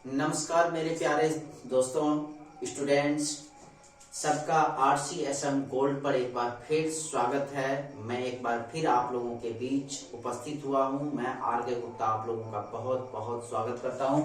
नमस्कार मेरे प्यारे दोस्तों, स्टूडेंट्स, सबका RCSM गोल्ड पर एक बार फिर स्वागत है। मैं एक बार फिर आप लोगों के बीच उपस्थित हुआ हूं। मैं आर.के. गुप्ता आप लोगों का बहुत बहुत स्वागत करता हूं।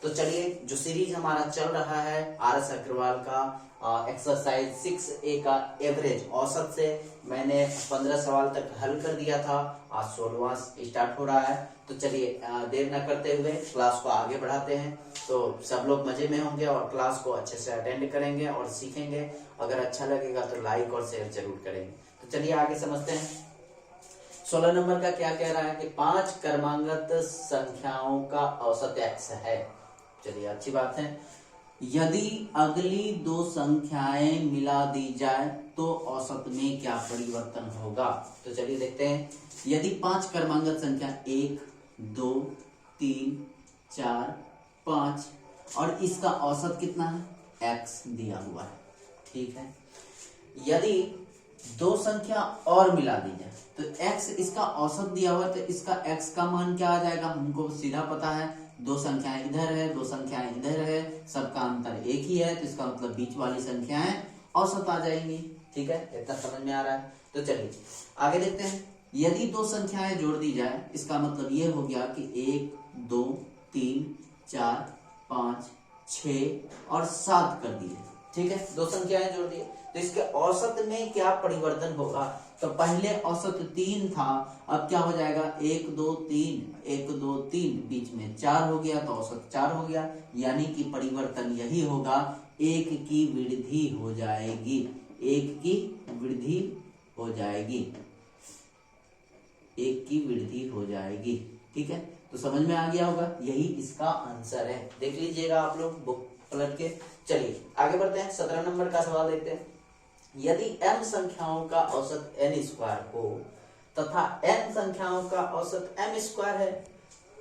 तो चलिए, जो सीरीज हमारा चल रहा है RS अग्रवाल का एक्सरसाइज 6A का एवरेज औसत से, मैंने 15 सवाल तक हल कर दिया था। आज 16वां स्टार्ट हो रहा है। तो चलिए देर न करते हुए क्लास को आगे बढ़ाते हैं। तो सब लोग मजे में होंगे और क्लास को अच्छे से अटेंड करेंगे और सीखेंगे। अगर अच्छा लगेगा तो लाइक और शेयर जरूर करेंगे। तो चलिए आगे समझते हैं। 16 नंबर का क्या कह रहा है कि 5 क्रमांगत संख्याओं का औसत x है। चलिए, अच्छी बात है। यदि अगली दो संख्याएं मिला दी जाए तो औसत में क्या परिवर्तन होगा। तो चलिए देखते हैं। यदि 5 क्रमांगत संख्या 1, 2, 3, 4, 5 और इसका औसत कितना है, x दिया हुआ है। ठीक है। यदि दो संख्या और मिला दी जाए तो x इसका औसत दिया हुआ है, तो इसका x का मान क्या आ जाएगा, हमको सीधा पता है। दो संख्याएं इधर है, दो संख्याएं इधर है, सबका अंतर एक ही है, तो इसका मतलब बीच वाली संख्याएं औसत आ जाएंगी। ठीक है, इतना समझ में आ रहा है। तो चलिए आगे देखते हैं। यदि दो संख्याएं जोड़ दी जाए, इसका मतलब ये हो गया कि 1, 2, 3, 4, 5, 6 और 7 कर दिए। ठीक है, दो संख्याएं जोड़ दिए तो इसके औसत में क्या परिवर्तन होगा। तो पहले औसत 3 था, अब क्या हो जाएगा, 1, 2, 3, 1, 2, 3, बीच में 4 हो गया, तो औसत 4 हो गया। यानी कि परिवर्तन यही होगा, 1 की वृद्धि हो जाएगी, 1 की वृद्धि हो जाएगी, 1 की वृद्धि हो जाएगी। ठीक है, तो समझ में आ गया होगा, यही इसका आंसर है। देख लीजिएगा आप लोग बुक पलट के। चलिए आगे बढ़ते हैं। 17 नंबर का सवाल देखते हैं। यदि m संख्याओं का औसत n स्क्वायर हो तथा n संख्याओं का औसत m स्क्वायर है,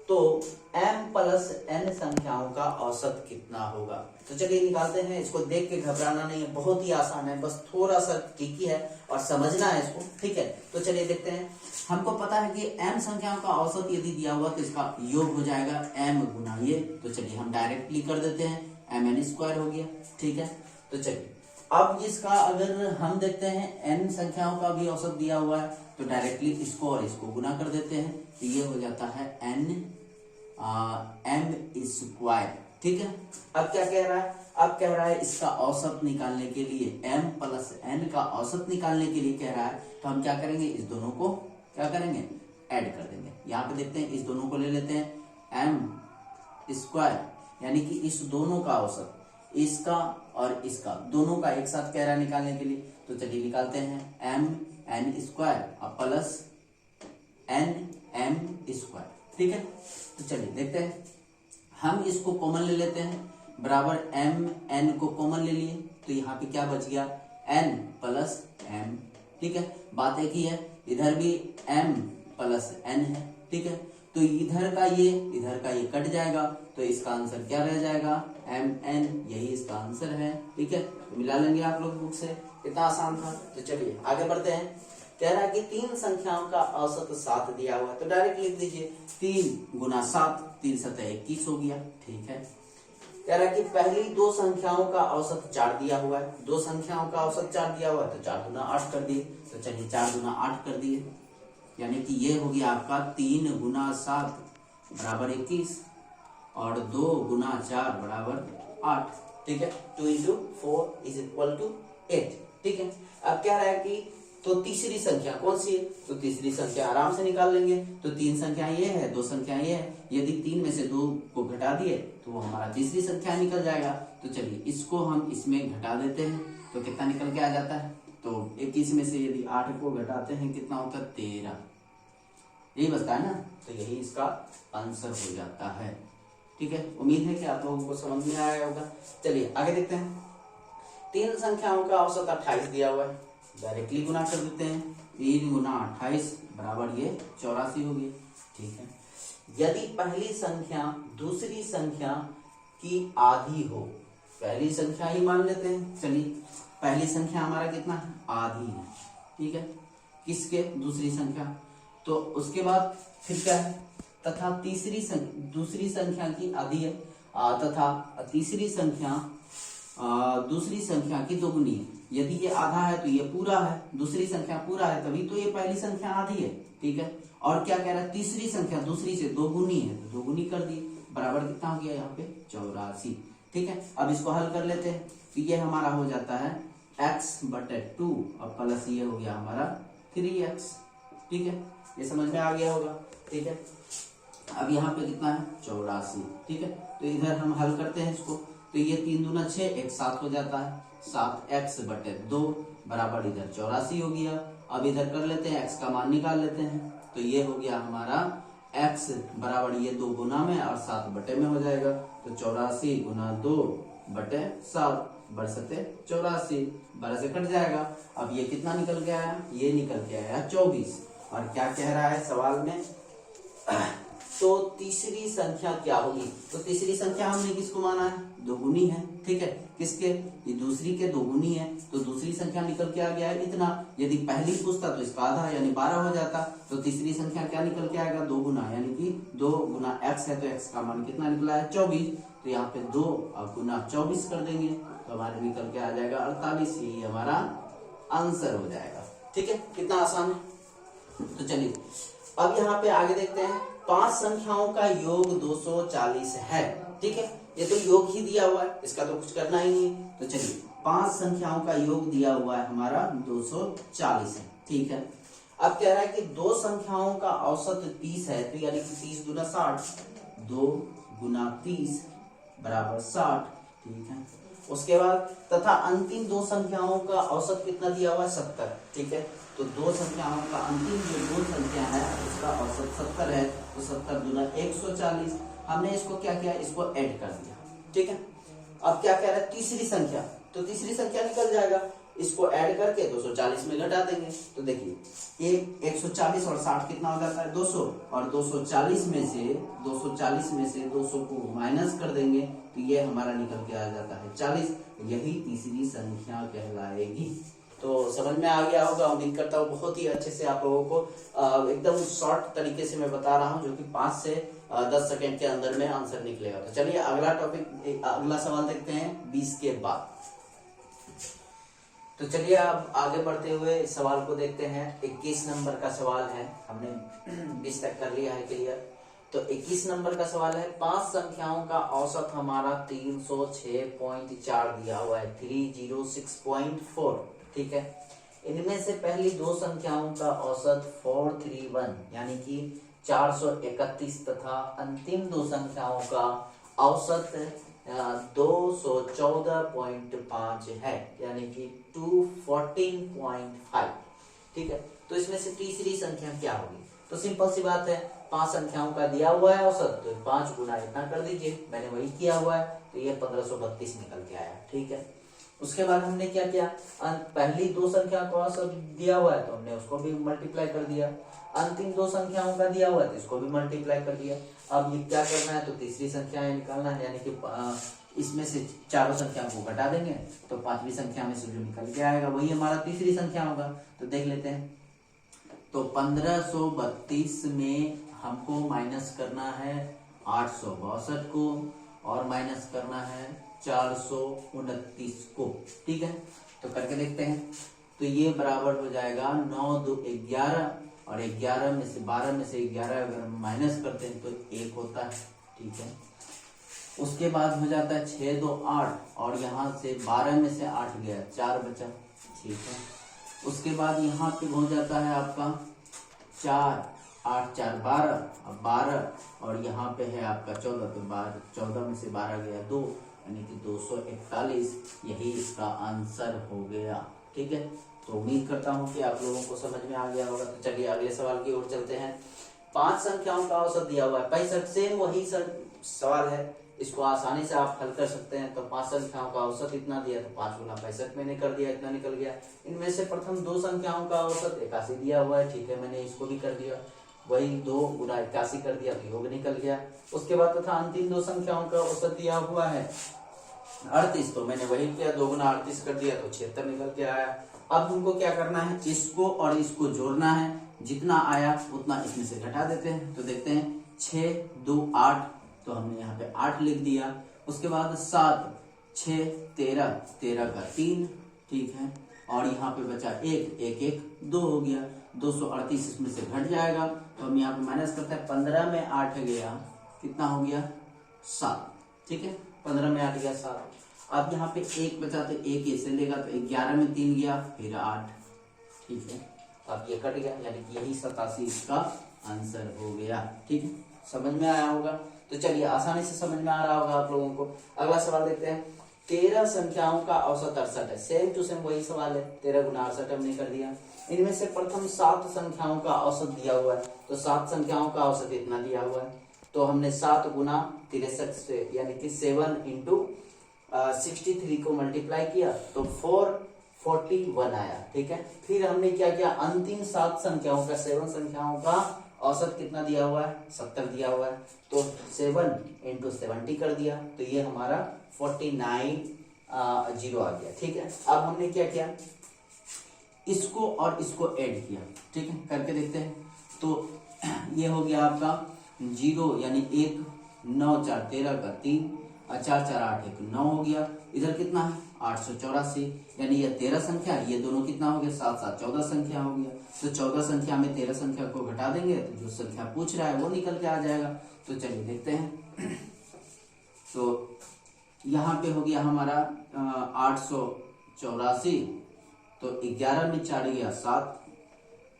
तो m प्लस n संख्याओं का औसत कितना होगा। तो चलिए निकालते हैं। इसको देख के घबराना नहीं है, बहुत ही आसान है, बस थोड़ा सा ट्रिकी है और समझना है इसको। ठीक है, तो चलिए देखते हैं। हमको पता है कि m संख्याओं का औसत यदि दिया हुआ तो इसका योग हो जाएगा m गुना ये। तो चलिए हम डायरेक्टली कर देते हैं, mn स्क्वायर हो गया। ठीक है, तो चलिए अब इसका अगर हम देखते हैं, n संख्याओं का भी औसत दिया हुआ है, तो डायरेक्टली इसको और इसको गुना कर देते हैं, तो ये हो जाता है m स्क्वायर। ठीक है, अब क्या कह रहा है, अब कह रहा है इसका औसत निकालने के लिए, m प्लस n का औसत निकालने के लिए कह रहा है, तो हम क्या करेंगे, इस दोनों को क्या करेंगे, ऐड कर देंगे। यहाँ पे देखते हैं, इस दोनों को ले लेते हैं, m स्क्वायर, यानी कि इस दोनों का औसत, इसका और इसका दोनों का एक साथ कह रहा है निकालने के लिए। तो चलिए निकालते हैं, m n स्क्वायर अब प्लस n m स्क्वायर। ठीक है, तो चलिए देखते हैं। हम इसको कॉमन ले लेते हैं, बराबर m n को कॉमन ले लिए, तो यहाँ पे क्या बच गया, n प्लस m। ठीक है, बात एक ही है, इधर भी m प्लस n है। ठीक है, तो इधर का ये कट जाएगा, तो इसका आंसर क्या रह जाएगा, mn, यही इसका आंसर है। ठीक है, तो मिला लेंगे आप लोग बुक से, कितना आसान था। तो चलिए आगे बढ़ते हैं। कह रहा है कि 3 संख्याओं का औसत 7 दिया हुआ है, तो डायरेक्ट लिख दीजिए, 3 गुना 7, 3 सतह 21 हो गया। ठीक है, कह रहा है कि पहली दो संख्याओं का औसत 4 दिया हुआ है, दो संख्याओं का औसत 4 दिया हुआ है, तो 4 गुना 8 कर दिए। तो चलिए 4 गुना 8 कर दिए, यानी कि ये हो गया आपका 3 गुना 7 बराबर 21 और 2 गुना 4 बराबर 8। ठीक है, 2 into 4 इज इक्वल टू 8। ठीक है, अब क्या रहा है कि तो तीसरी संख्या कौन सी है, तो तीसरी संख्या आराम से निकाल लेंगे। तो 3 संख्या ये है, 2 संख्या ये है, यदि 3 में से 2 को घटा दिए तो वो हमारा तीसरी संख्या निकल जाएगा। तो चलिए इसको हम इसमें घटा देते हैं, तो कितना निकल के आ जाता है, तो 21 में से यदि 8 को घटाते हैं कितना होता है, 13, यही बचता है ना। तो यही इसका आंसर हो जाता है। ठीक है, उम्मीद है कि आप लोगों को समझ में आया होगा। चलिए आगे देखते हैं। 3 संख्याओं का औसत 28 दिया हुआ है, डायरेक्टली गुना कर देते हैं, 3 गुना 28 बराबर ये 84 होगी। ठीक है, यदि पहली संख्या दूसरी संख्या की आधी हो, पहली संख्या ही मान लेते हैं। चलिए पहली संख्या हमारा कितना है, आधी है। ठीक है, किसके, दूसरी संख्या। तो उसके बाद फिर क्या है, तथा दूसरी संख्या की आधी है। तथा तीसरी संख्या दूसरी संख्या की दोगुनी है। यदि ये आधा है तो ये पूरा है, दूसरी संख्या पूरा है तभी तो ये पहली संख्या आधी है, ठीक है। और क्या कह रहा है, तीसरी संख्या दूसरी से दोगुनी है तो दोगुनी कर दी, बराबर कितना हो गया यहाँ पे 84, ठीक है। अब इसको हल कर लेते हैं तो ये हमारा हो जाता है x/2 और प्लस ये हो गया हमारा 3x, ठीक है। ये समझ में आ गया होगा, ठीक है। अब यहाँ पे कितना है 84, ठीक है। तो इधर हम हल करते हैं इसको, तो ये 3 दूना 6, एक 7 हो जाता है, 7x/2 बराबर इधर 84 हो गया। अब इधर कर लेते हैं x का मान निकाल लेते हैं, तो ये हो गया हमारा x बराबर ये 2 गुना में और 7 बटे में हो जाएगा, तो 84 गुना 2/7 बरसते 84, 12 से कट जाएगा। अब ये कितना निकल के आया, ये निकल के आया 24। और क्या कह रहा है सवाल में, तो तीसरी संख्या क्या होगी, तो तीसरी संख्या हमने किसको माना है, दोगुनी है, ठीक है। किसके, ये दूसरी के दोगुनी है, तो दूसरी संख्या निकल के आ गया है इतना। यदि पहली पूछता तो इसका आधा यानी 12 हो जाता, तो तीसरी संख्या क्या निकल के आएगा 2 गुना, यानी कि 2 गुना x है तो x का मान कितना निकला है 24, तो यहाँ पे 2 और गुना 24 कर देंगे तो हमारे निकल के आ जाएगा 48, यही हमारा आंसर हो जाएगा, ठीक है। कितना आसान है। तो चलिए अब यहाँ पे आगे देखते हैं, 5 संख्याओं का योग 240 है, ठीक है। ये तो योग ही दिया हुआ है, इसका तो कुछ करना ही नहीं है। तो चलिए 5 संख्याओं का योग दिया हुआ है हमारा 240 है, ठीक है। अब कह रहा है कि 2 संख्याओं का औसत 30 है, तो यानी कि 30 दूना 60, 2 गुना 30 बराबर 60, ठीक है। उसके बाद तथा अंतिम 2 संख्याओं का औसत कितना दिया हुआ है 70, ठीक है। तो 2 संख्याओं का अंतिम जो 2 संख्या है उसका औसत 70 है, तो 70 दूना 140। हमने इसको क्या किया, इसको ऐड कर दिया, ठीक है। अब क्या कह रहा है, तीसरी संख्या, तो तीसरी संख्या निकल जाएगा, इसको ऐड करके 240 में घटा देंगे। तो देखिए ये 140 और 60 कितना हो जाता है 200, और 240 में से 200 को माइनस कर देंगे तो ये हमारा निकल के आ जाता है 40, यही तीसरी संख्या कहलाएगी। तो समझ में आ गया होगा, उम्मीद करता हूँ बहुत ही अच्छे से आप लोगों को एकदम शॉर्ट तरीके से मैं बता रहा हूँ, जो कि 5 से 10 सेकंड के अंदर में आंसर निकलेगा। तो चलिए अगला टॉपिक, अगला सवाल देखते हैं 20 के बाद। तो चलिए अब आगे बढ़ते हुए इस सवाल को देखते हैं। 21 नंबर का सवाल है, हमने 20 तक कर लिया है क्लियर। तो 21 नंबर का सवाल है, 5 संख्याओं का औसत हमारा 306.4 दिया हुआ है, 306.4, ठीक है। इनमें से पहली 2 संख्याओं का औसत 431 यानी कि 431 तथा अंतिम 2 संख्याओं का औसत 214.5 है, यानी कि 214.5, ठीक है। तो इसमें से तीसरी संख्या क्या होगी, तो सिंपल सी बात है, 5 संख्याओं का दिया हुआ है औसत, तो 5 गुना इतना कर दीजिए, मैंने वही किया हुआ है, तो ये 1532 निकल के आया, ठीक है। उसके बाद हमने क्या किया, पहली 2 संख्या का औसत दिया हुआ है तो हमने उसको भी मल्टीप्लाई कर दिया, अंतिम 2 संख्याओं का दिया हुआ है तो इसको भी मल्टीप्लाई कर दिया। अब ये क्या करना है, तो तीसरी संख्या निकालना है, यानी कि इसमें से चारों संख्याओं को घटा देंगे तो 5वीं संख्या में से जो निकल के आएगा वही हमारा तीसरी संख्या होगा। तो देख लेते हैं, तो 1532 में हमको माइनस करना है 862 को और माइनस करना है 429 को, ठीक है। तो करके देखते हैं, तो ये बराबर हो जाएगा 9 2 11 और 11 में से 12 में से 11 अगर हम माइनस करते हैं तो 1 होता है, ठीक है। उसके बाद हो जाता है 6 2 8 और यहाँ से 12 में से 8 गया 4 बचा, ठीक है। उसके बाद यहाँ पे हो जाता है आपका 4 8 4 12 और 12 और यहाँ पे है आपका 14, तो 14 में से 12 गया 2 यानी कि 241, यही इसका आंसर हो गया, ठीक है। तो उम्मीद करता हूँ कि आप लोगों को समझ में आ गया होगा। तो चलिए अगले सवाल की ओर चलते हैं। 5 संख्याओं का औसत दिया हुआ है, 65, सेम वही सवाल है, इसको आसानी से आप हल कर सकते हैं। तो 5 संख्याओं का औसत इतना दिया, तो 5 गुना 65 मैंने कर दिया, इतना निकल गया। इनमें से प्रथम 2 संख्याओं का औसत 81 दिया हुआ है, ठीक है, मैंने इसको भी कर दिया, वही 2 गुना 81 कर दिया तो योग निकल गया। उसके बाद तथा अंतिम 2 संख्याओं का औसत दिया हुआ है 38, तो मैंने वही किया, 2 गुना 38 कर दिया तो 76 निकल के आया। अब हमको क्या करना है, इसको और इसको जोड़ना है, जितना आया उतना इसमें से घटा देते हैं। तो देखते हैं 6 2 8 तो हमने यहाँ पे 8 लिख दिया। उसके बाद 7 6 13, 13 का 3, ठीक है। और यहाँ पे बचा 1 1 1 2 हो गया, 238 इसमें से घट जाएगा, तो हम यहाँ पे माइनस करते हैं। 15 में 8 गया, कितना हो गया 7, ठीक है। 15 में 8 गया 7। अब यहाँ पे 1 बचा तो 1 ऐसे लेगा, तो 11 में 3 गया, फिर 8, ठीक है। अब ये कट गया, यानी कि यही 87 इसका आंसर हो गया, ठीक है। समझ में आया होगा? तो चलिए, आसानी से समझ में आ रहा होगा आप लोगों को। अगला सवाल देखते हैं। 13 संख्याओं का औसत 68 है। सेम टू सेम वही सवाल है, 13 गुना 68 हमने कर दिया। इनमें से प्रथम 7 संख्याओं का औसत दिया हुआ है, तो 7 संख्याओं का औसत इतना दिया हुआ है, तो हमने 7 गुना 63 से, यानी कि 7 इंटू 63 को मल्टीप्लाई किया, तो 441 आया, ठीक है। फिर हमने क्या किया, अंतिम 7 संख्याओं का, 7 संख्याओं का औसत कितना दिया हुआ है, 70 दिया हुआ है, तो 7 इंटू 70 कर दिया, तो ये हमारा 49 जीरो आ गया, ठीक है। अब हमने क्या किया, इसको और इसको ऐड किया, ठीक है, करके देखते हैं। तो ये हो गया आपका 0, यानी 1 9 4 13 का 3 और 4 4 8 1 9 हो गया। इधर कितना है 884, यानी ये 13 संख्या, ये दोनों कितना हो गया 7 7 14 संख्या हो गया। तो 14 संख्या में 13 संख्या को घटा देंगे, तो जो संख्या पूछ रहा है वो निकल के आ जाएगा। तो चलिए देखते हैं। तो यहाँ पे हो गया हमारा 884, तो 11 में 4 गया 7,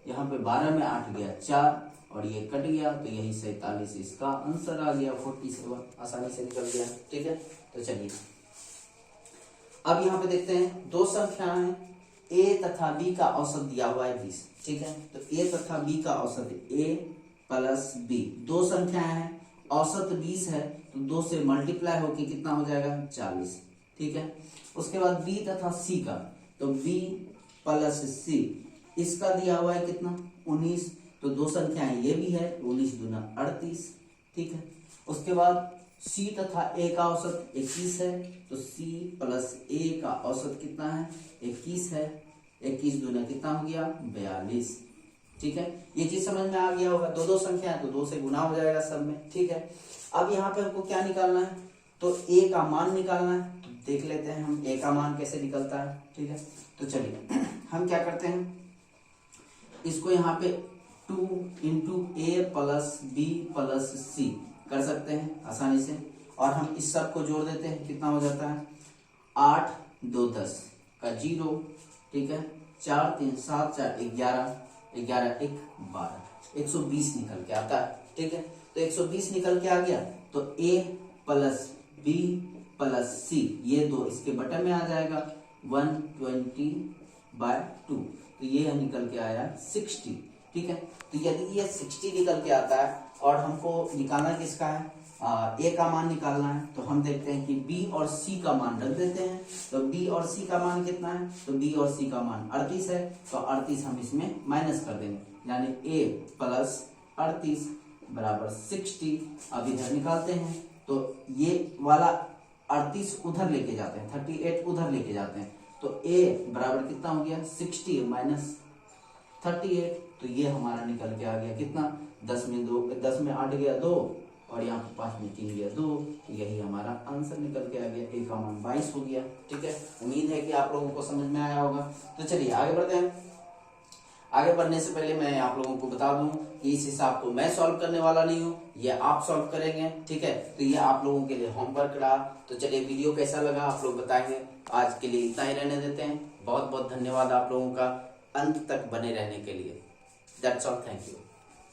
यहाँ पे 12 में 8 गया 4, और ये कट गया, तो यही 47 इसका आंसर आ गया। 47 आसानी से निकल गया, ठीक है। तो चलिए अब यहाँ पे देखते हैं, 2 संख्याएं हैं, a तथा b का औसत दिया हुआ है 20, ठीक है। तो a तथा b का औसत a प्लस b, 2 संख्याएं हैं, औसत 20 है, तो 2 से मल्टीप्लाई होके कितना हो जाएगा 40, ठीक है। उसके बाद b तथा c का, तो b प्लस c, इसका दिया हुआ है कितना 19, तो 2 संख्याएं ये भी है, 19 दूना 38, ठीक है। उसके बाद c तथा a का औसत 21 है, तो c प्लस a का औसत कितना है 21 है, 21 दूना कितना हो गया 42, ठीक है। ये चीज समझ में आ गया होगा। 2 2 संख्या है, तो 2 से गुना हो जाएगा सब में, ठीक है। अब यहाँ पे हमको क्या निकालना है, तो a का मान निकालना है। तो देख लेते हैं हम a का मान कैसे निकलता है, ठीक है। तो चलिए हम क्या करते हैं, इसको यहाँ पे 2 into a plus b plus c कर सकते हैं आसानी से, और हम इस सब को जोड़ देते हैं, कितना हो जाता है 8 2 10 का 0, ठीक है। 4 3 7 4 11 11 1 12, 120 निकल के आता है, ठीक है। तो 120 निकल के आ गया, तो a plus b plus c, ये 2 इसके बटन में आ जाएगा, 120/2, तो ये निकल के आया 60, ठीक है। तो यदि ये 60 निकल के आता है और हमको निकालना किसका है, a का मान निकालना है, तो हम देखते हैं कि b और c का मान रख देते हैं। तो b और c का मान कितना है, तो b और c का मान 38 है, तो 38 हम इसमें माइनस कर देंगे, यानी a प्लस 38 बराबर 60। अब इधर निकालते हैं, तो ये वाला 38 उधर लेके जाते हैं, 38 उधर लेके जाते हैं, तो a बराबर कितना हो गया 60 माइनस 38, तो ये हमारा निकल के आ गया कितना 10 में 8 गया 2, और यहाँ पे 5 में 3 गया 2, तो यही हमारा आंसर निकल के आ गया, a का मान 22 हो गया, ठीक है। उम्मीद है कि आप लोगों को समझ में आया होगा। तो चलिए आगे बढ़ते हैं। आगे बढ़ने से पहले मैं आप लोगों को बता दूं कि इस हिसाब को मैं सॉल्व करने वाला नहीं हूं, ये आप सॉल्व करेंगे, ठीक है। तो ये आप लोगों के लिए होमवर्क रहा। तो चलिए वीडियो कैसा लगा आप लोग बताएंगे। आज के लिए इतना ही रहने देते हैं। बहुत बहुत धन्यवाद आप लोगों का अंत तक बने रहने के लिए। That's all, thank you.